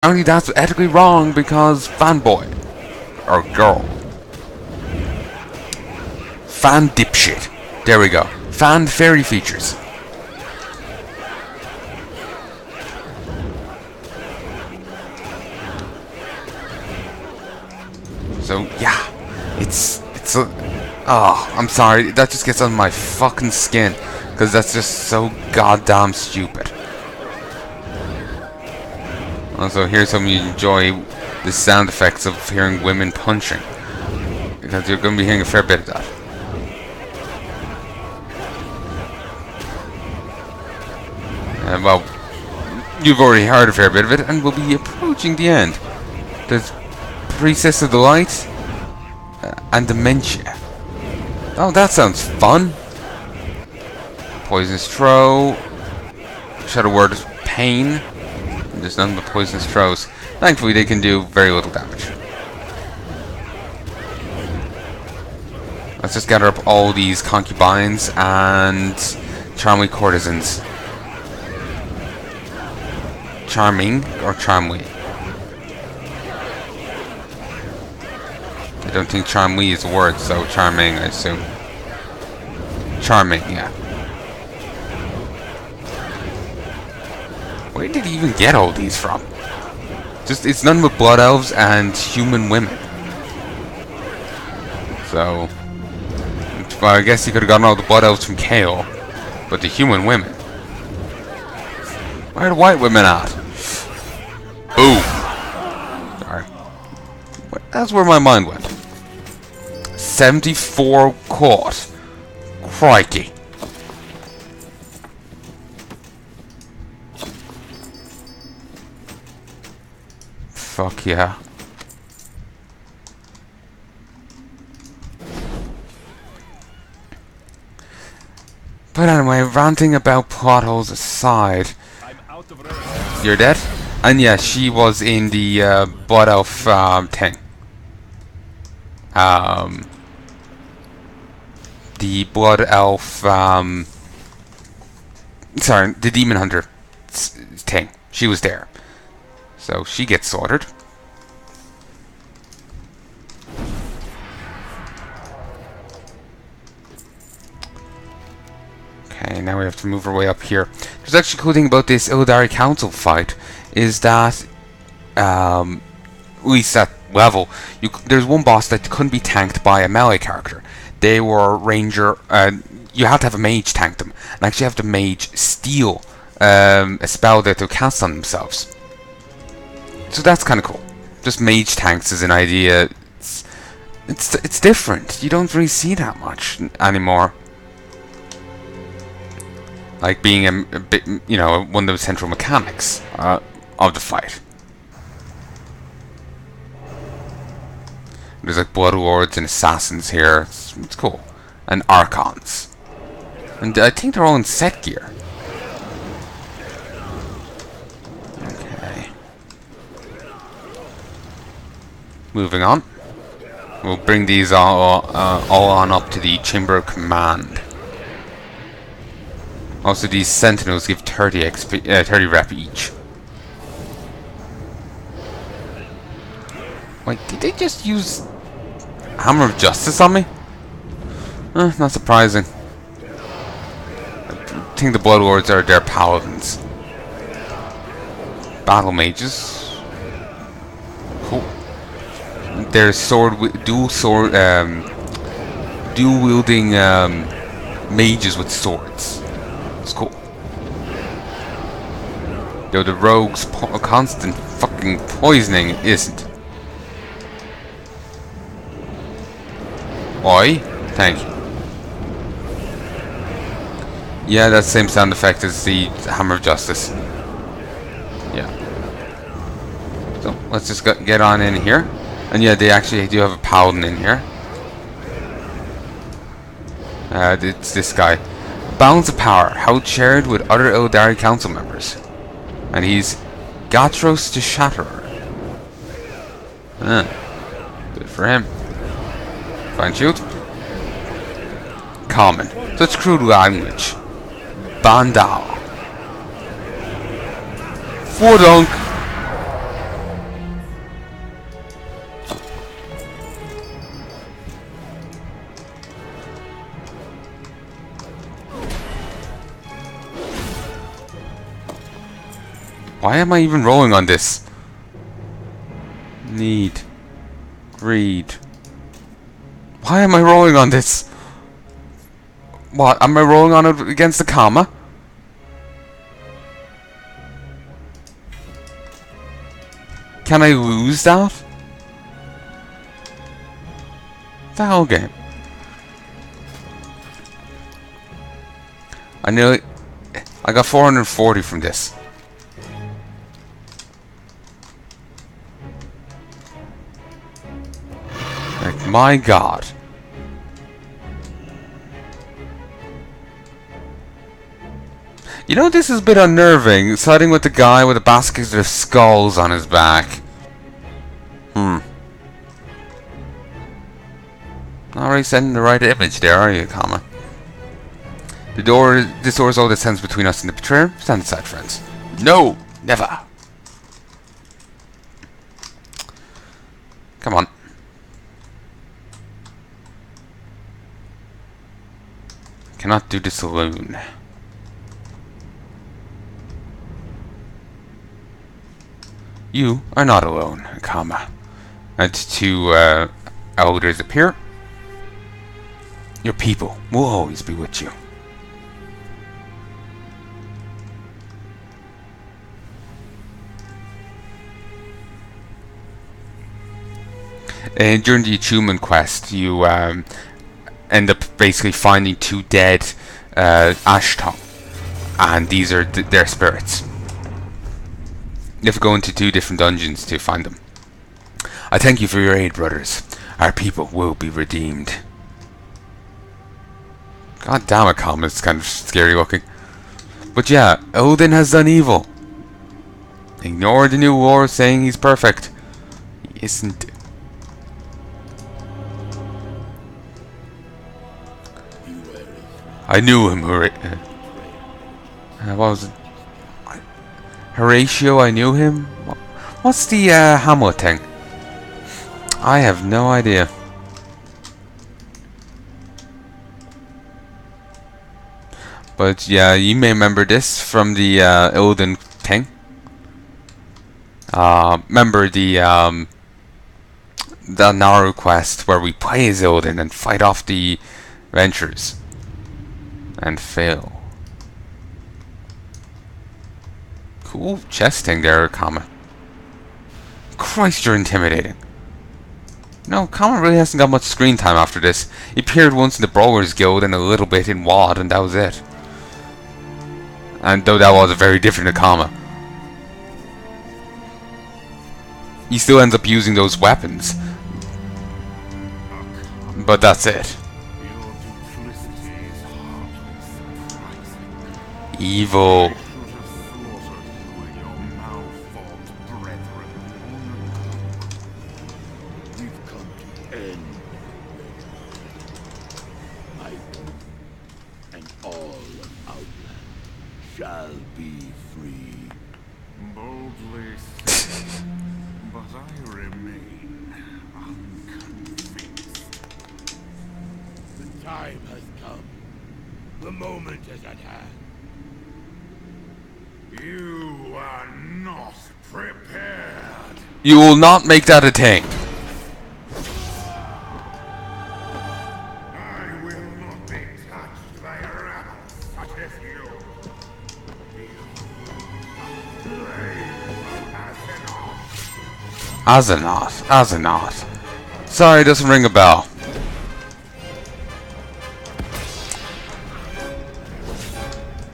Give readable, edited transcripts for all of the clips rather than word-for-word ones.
Apparently that's ethically wrong because fanboy. Or girl. Fan dipshit. There we go. Fan fairy features. So yeah, it's oh, I'm sorry, that just gets on my fucking skin because that's just so goddamn stupid. Also, here's how you enjoy the sound effects of hearing women punching, because you're going to be hearing a fair bit of that. Well, you've already heard a fair bit of it, and we'll be approaching the end. There's Priestess of the Light and Dementia. Oh, that sounds fun. Poisonous Throw. Shadow Word Pain. There's nothing but poisonous throws. Thankfully, they can do very little damage. Let's just gather up all these concubines and charming courtesans. Charming or charmly? I don't think charmly is a word, so charming, I assume. Charming, yeah. Where did he even get all these from? Just, it's none but blood elves and human women. So, well, I guess he could have gotten all the blood elves from Kale, but the human women. Where are the white women at? Boom. Sorry. That's where my mind went. 74 caught. Crikey. Fuck yeah. But anyway, ranting about plot holes aside, you're dead? And yeah, she was in the Blood Elf thing. The Blood Elf, sorry, the Demon Hunter thing. She was there. So she gets slaughtered. Okay, now we have to move our way up here. There's actually a cool thing about this Illidari Council fight is that, at least at level, there's one boss that couldn't be tanked by a melee character. They were ranger. You have to have a mage tank them, and actually have the mage steal a spell that they'll cast on themselves. So that's kind of cool. Just mage tanks is an idea. It's different. You don't really see that much anymore. Like being a bit, you know, one of the central mechanics of the fight. There's like blood lords and assassins here. It's cool, and archons, and I think they're all in set gear. Moving on, we'll bring these all on up to the Chamber of Command. Also, these Sentinels give 30 XP, 30 rep each. Wait, did they just use Hammer of Justice on me? Not surprising. I think the Blood Lords are their paladins. Battle mages. Cool. There's dual wielding mages with swords. It's cool. Though the rogue's constant fucking poisoning isn't. Oi, thank you. Yeah, that same sound effect as the Hammer of Justice. Yeah. So let's just get on in here. And yeah, they actually do have a paladin in here. It's this guy. Balance of power, held shared with other Illidari council members. And he's Gatros the Shatterer. Good for him. Fine shield. Common. Such crude language. Bandal. Fordunk. Why am I even rolling on this? Need. Greed. Why am I rolling on this? What? Am I rolling on it against the comma? Can I lose that? The hell game. I got 440 from this. Like, my god. You know, this is a bit unnerving, siding with the guy with a basket of skulls on his back. Not really sending the right image there, are you, comma? This door is all that stands between us and the betrayer. Stand aside, friends. No! Never! Come on. Cannot do this alone. You are not alone, comma. And two elders appear. Your people will always be with you. And during the achievement quest, you end up basically finding two dead Ashton, and these are their spirits. You have to go into 2 different dungeons to find them. I thank you for your aid, brothers. Our people will be redeemed. God damn it, Calm, it's kind of scary looking. But yeah, Odin has done evil. Ignore the new war saying he's perfect. He isn't. I knew him, what was it? Horatio, I knew him? What's the Hamlet thing? I have no idea. But yeah, you may remember this from the Illidan thing. Remember the Naru quest where we play as Illidan and fight off the adventurers and fail. Cool chest thing there, Kama. Christ, you're intimidating. No, Kama really hasn't got much screen time after this. He appeared once in the Brawlers Guild and a little bit in WoD, and that was it. And though that was a very different Kama, he still ends up using those weapons. But that's it. Evil. Shall be free. Boldly but I remain unconvinced. The time has come. The moment is at hand. You are not prepared. You will not make that a thing. I will not be touched by a rabble such as you. Azeroth. Sorry, it doesn't ring a bell.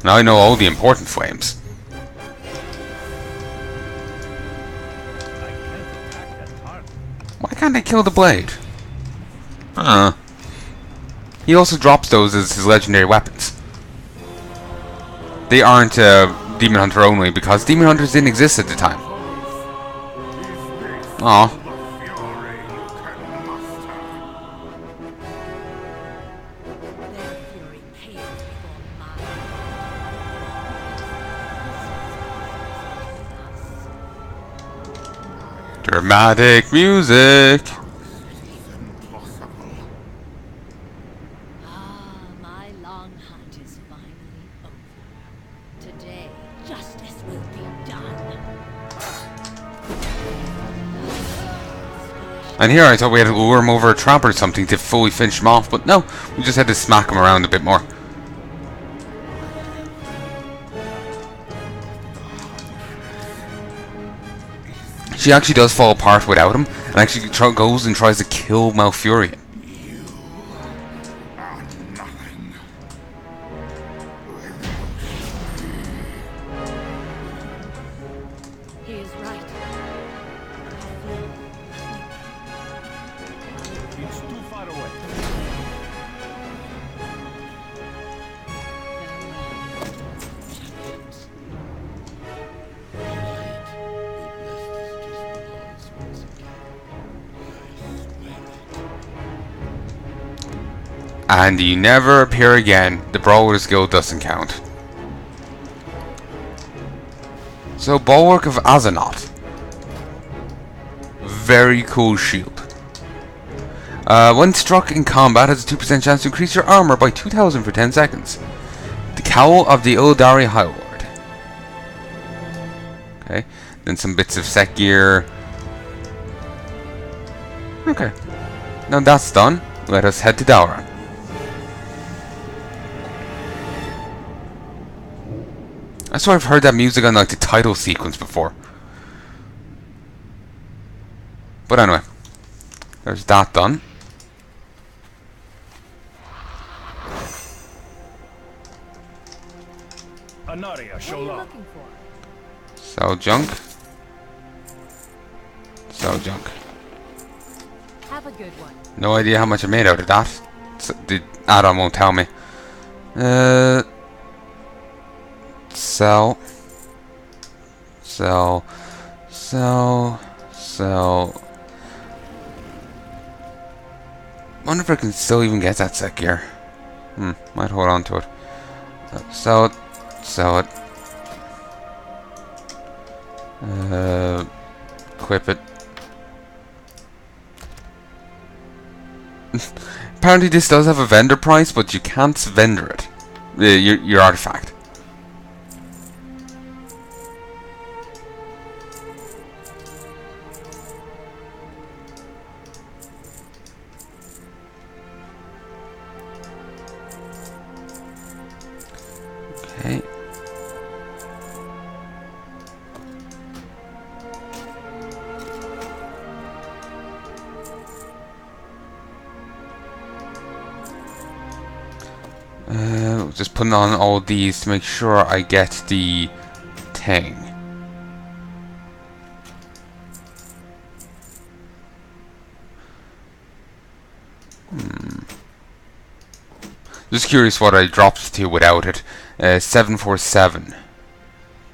Now I know all the important flames. Why can't I kill the blade? He also drops those as his legendary weapons. They aren't Demon Hunter only because Demon Hunters didn't exist at the time. Aw. Dramatic music. My long hunt is finally over. Today, justice will be done. And here I thought we had to lure him over a trap or something to fully finish him off, but no, we just had to smack him around a bit more. She actually does fall apart without him, and actually goes and tries to kill Malfurion. He is right. It's too far away. And you never appear again. The Brawler's Guild doesn't count. So, Bulwark of Azeroth. Very cool shield. When struck in combat, has a 2% chance to increase your armor by 2,000 for 10 seconds. The Cowl of the Illidari High Lord. Okay, then some bits of set gear. Okay, now that's done. Let us head to Dalaran. I swear I've heard that music on like the title sequence before. But anyway, there's that done. Anaria, What are show you love. looking for? Sell junk. Sell junk. Have a good one. No idea how much I made out of that. The add-on won't tell me. Sell. Sell. Sell. Sell. Wonder if I can still even get that set gear. Might hold on to it. Sell it. Sell it. Equip it. Apparently this does have a vendor price, but you can't vendor it. Your artifact. Okay. Just putting on all these to make sure I get the thing. Just curious what I dropped to without it. 747.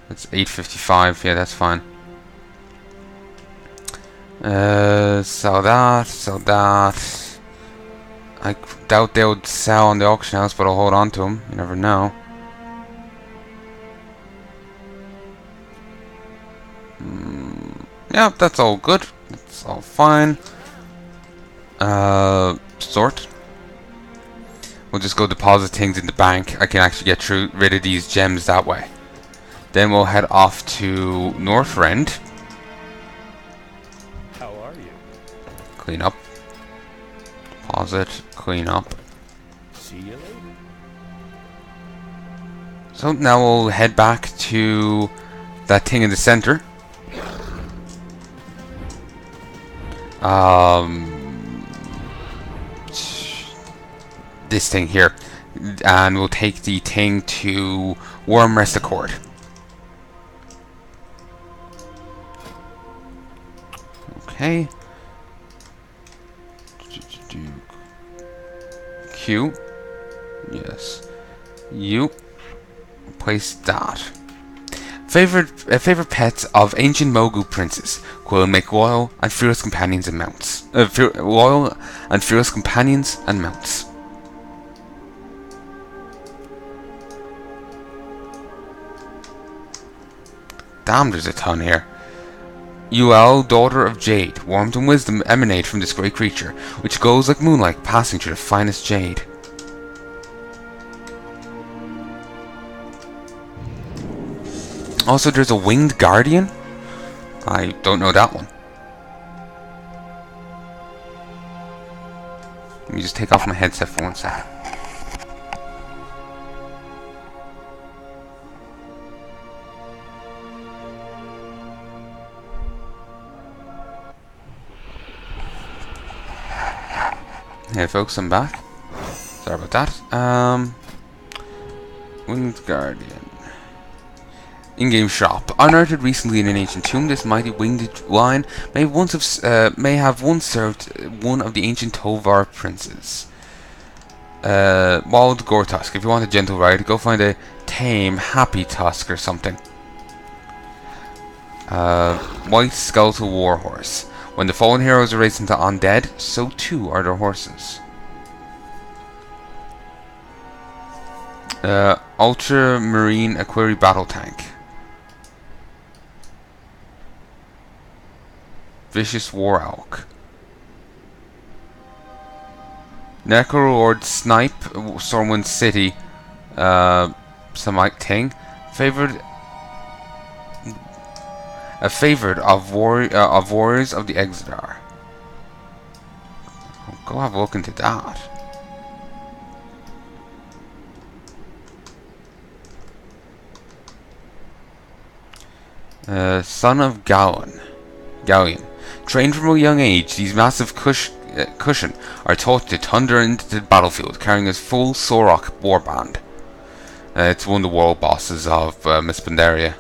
That's 855. Yeah, that's fine. Sell that. Sell that. I doubt they would sell on the auction house, but I'll hold on to them. You never know. Yeah, that's all good. That's all fine. Sort. We'll just go deposit things in the bank. I can actually get rid of these gems that way. Then we'll head off to Northrend. How are you? Clean up. Deposit. Clean up. See you later. So now we'll head back to that thing in the center. This thing here, and we'll take the thing to Wormrest Accord. Okay. Q. Yes. You. Place that. Favorite pets of ancient Mogu princes will make loyal and fearless companions and mounts. Loyal and fearless companions and mounts. Damn, there's a ton here. Ul, daughter of Jade, warmth and wisdom emanate from this great creature, which glows like moonlight, passing through the finest jade. Also, there's a winged guardian. I don't know that one. Let me just take off my headset for 1 second. Hey folks, I'm back. Sorry about that. Winged Guardian. In-game shop. Unearthed recently in an ancient tomb, this mighty winged lion may have once served one of the ancient Tovar princes. Wild Gore Tusk. If you want a gentle ride, go find a tame, happy tusk or something. White skeletal warhorse. When the fallen heroes are raised into undead, so too are their horses. Ultramarine Aquari Battle Tank. Vicious War Elk. Necrolord Snipe, Stormwind City, Samite thing. A favorite of warriors of the Exodar. I'll go have a look into that. Son of Galleon. Trained from a young age, these massive cushion are taught to thunder into the battlefield, carrying a full Sorok warband. It's one of the world bosses of Miss Pandaria.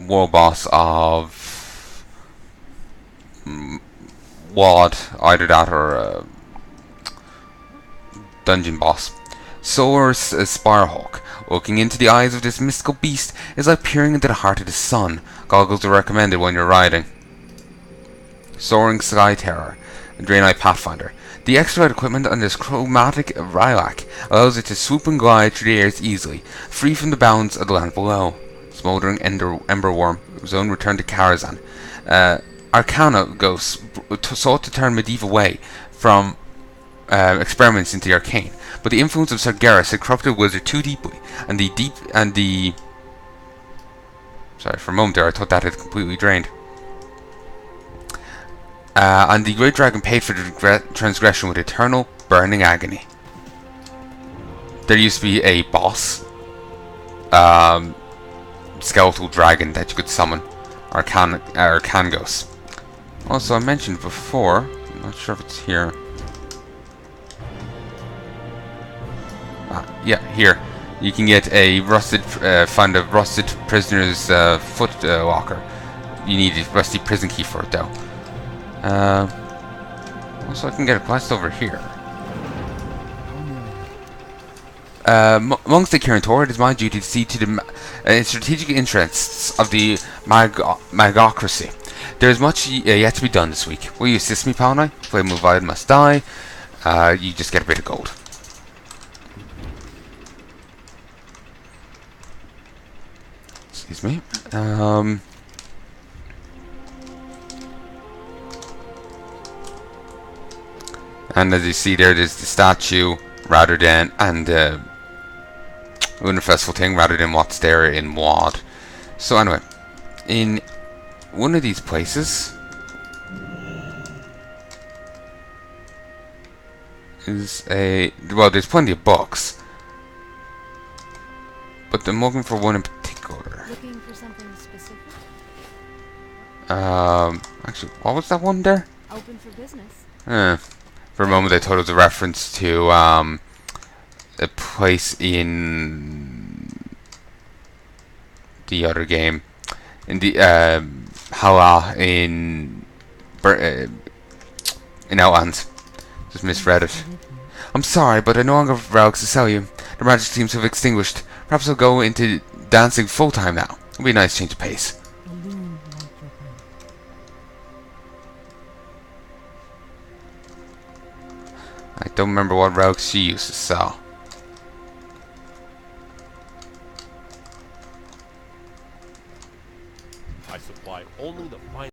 World boss of WoD, either that or dungeon boss. Solar's Spirehawk. Looking into the eyes of this mystical beast is like peering into the heart of the sun. Goggles are recommended when you're riding. Soaring Sky Terror, Draenei Pathfinder. The extra equipment on this chromatic Rylak allows it to swoop and glide through the airs easily, free from the bounds of the land below. Smoldering Emberworm, zone return to Karazhan. Arcana Ghosts sought to turn medieval way from experiments into the arcane, but the influence of Sargeras had corrupted the wizard too deeply, sorry, for a moment there I thought that had completely drained. And the great dragon paid for the transgression with eternal burning agony. There used to be a boss, skeletal dragon that you could summon, Arcana Ghosts. Also, I mentioned before, I'm not sure if it's here. Yeah, here. You can get a find a rusted prisoner's foot locker. You need a rusty prison key for it, though. Also, I can get a quest over here. Amongst the Kirin it is my duty to see to the strategic interests of the magocracy. There is much yet to be done this week. Will you assist me, Palnai? Flame of Illidan must die. You just get a bit of gold. Excuse me. And as you see there's the statue rather than, and Lunar Festival thing rather than what's there in WoD. So anyway, in one of these places is there's plenty of books, but I'm looking for one in particular. Looking for something specific? Actually, what was that one there? Open for business. For a moment I thought it was a reference to a place in the other game, in the Heya in Outlands. Just misread it. I'm sorry, but I no longer have relics to sell you. The magic seems to have extinguished. Perhaps I'll go into dancing full time now. It'll be a nice change of pace. I don't remember what relics she used to sell.